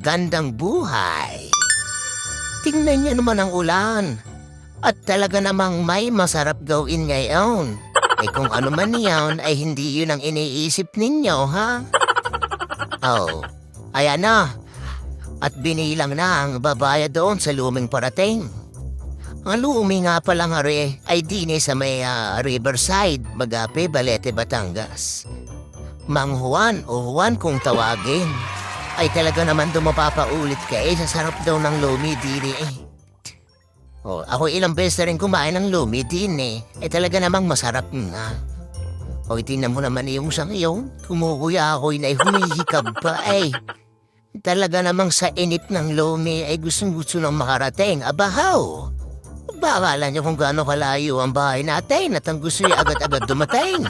magandang buhay. Tingnan niyo naman ang ulan. At talaga namang may masarap gawin ngayon. Kung ano man yan ay hindi yun ang iniisip ninyo, ha? Oh, ayan na. At binilang na ang babayad doon sa luming parating. Ang lumi nga palang hari ay dini sa may Riverside, Magape, Balete, Batangas. Mang Juan o Juan kung tawagin. Ay talaga naman dumapapaulit ka sa sarap daw ng lumi dini eh. Oh, ako ilang beses na rin kumain ng lumi din eh. Talaga namang masarap nga. O tingnan mo naman yung sang iyon. Kumukuya ako'y na humihikab pa eh. Talaga namang sa init ng lumi ay gustong-gusto nang makarating. Abahaw! Bakala niyo kung gaano kalayo ang bahay natin at ang gusto niya agad-agad dumating.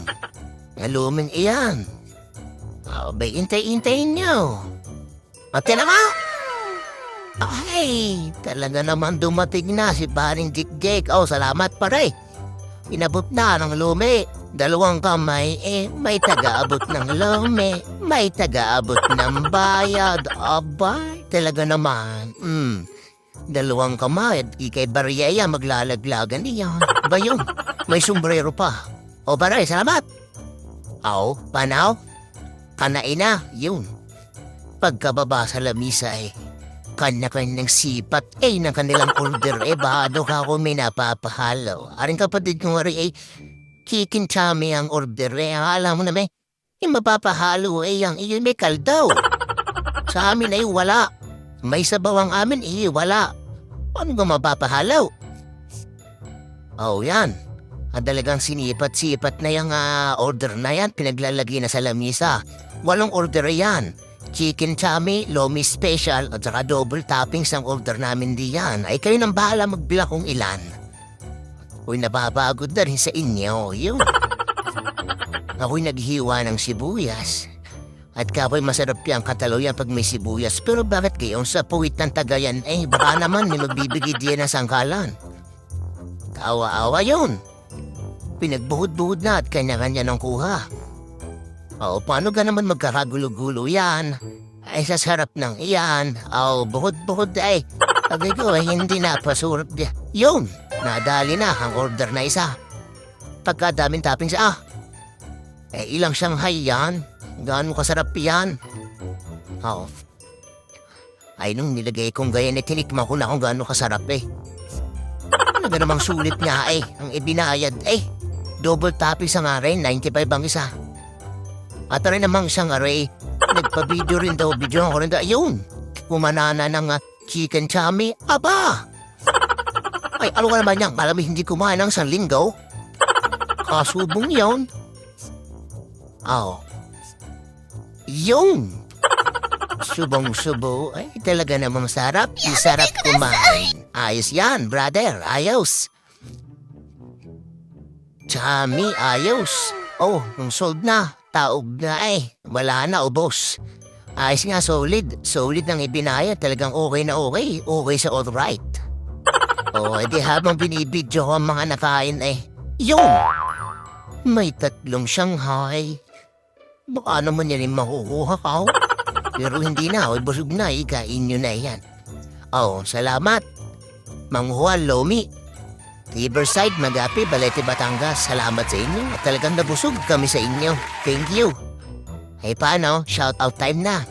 Ang luming iyan. Bay, intay-intayin niyo. At naman! Ay, talaga naman dumating na si paring Dick-Jake. Oh, salamat pare. Inabot na ng lumi. 2 kamay may taga-abot ng lumi. May taga-abot ng bayad. Abay, talaga naman. 2 kamay at ikay bariyaya maglalaglagan niya. Ba yun? May sombrero pa. O pare, salamat. Aw, panaw? Kanain na, yun. Pagkababa sa lamisa kanya-kanyang sipat ng kanilang order bahado ka ako may napapahalo. Aring kapatid kong ari chicken chami ang order alam mo na yung mapapahalo ang iyon may kaldaw. Sa amin ay wala. May sabaw ang amin wala. Ano nga mapapahalo? Oh yan. Talagang sinipat-sipat na yung order na yan pinaglalagay na sa lamisa. 8 order yan. Chicken chami, lomi special at saka double toppings ang order namin diyan. Ay kayo nang bahala magbilang kung ilan. Uy, napapagod na rin sa inyo. Yun. Ako'y naghiwa ng sibuyas. At kapoy masarap yung kataloyan pag may sibuyas. Pero bakit kayong sa puwit ng Tagayan baka naman may magbibigay diyan ng sangkalan. Kawa-awa yun. Pinagbuhod-buhod na at kanya-kanya ng kuha. O, paano ka naman magkakagulo-gulo yan? Ay, sa sarap ng iyan. O, buhod-buhod Sabi ko, hindi na pasurap diya. Yun, nadali na ang order na isa. Pagkadaming toppings, ilang Shanghai yan. Gaano kasarap yan? O, ay, nung nilagay kong ganyan, tinikman ko na kung gaano kasarap Talaga namang sulit nga ang ibinayad double toppings nga rin, 95 ang isa. At rin namang siyang aray, nagpa-video rin daw, video ko rin daw, ayun, kumanana ng chicken chami, aba! Ay, ano ka naman yan, malamig hindi kumain ng 1 linggo? Kasubong yun. Oh. Yun! Subong-subo, talaga namang sarap, sarap kumain. Ayos yan, brother, ayos. Chami, ayos. Oh, nung sold na. Taob na wala na ubos. Ayos nga, solid. Solid ng ibinayad. Talagang okay na okay. Okay sa alright. O, edi habang binibidyo ko ang mga nakain yun! May 3 Shanghai. Baka naman yan makukuha ka. Pero hindi na, busog na, ikain nyo na yan. Oh, salamat. Mang Juan Lomi. Riverside, Magape, Balete, Batangas. Salamat sa inyo. At talagang nabusog kami sa inyo. Thank you. Paano? Shoutout time na.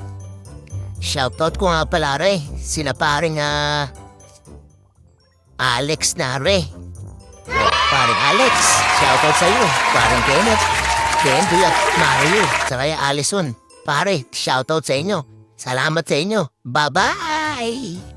Shoutout ko nga pala sina paring Alex na paring Alex. Shoutout sa iyo. Paring Kenneth. Kendy at Mario. Saka Allison. Pare, shoutout sa inyo. Salamat sa inyo. Bye-bye!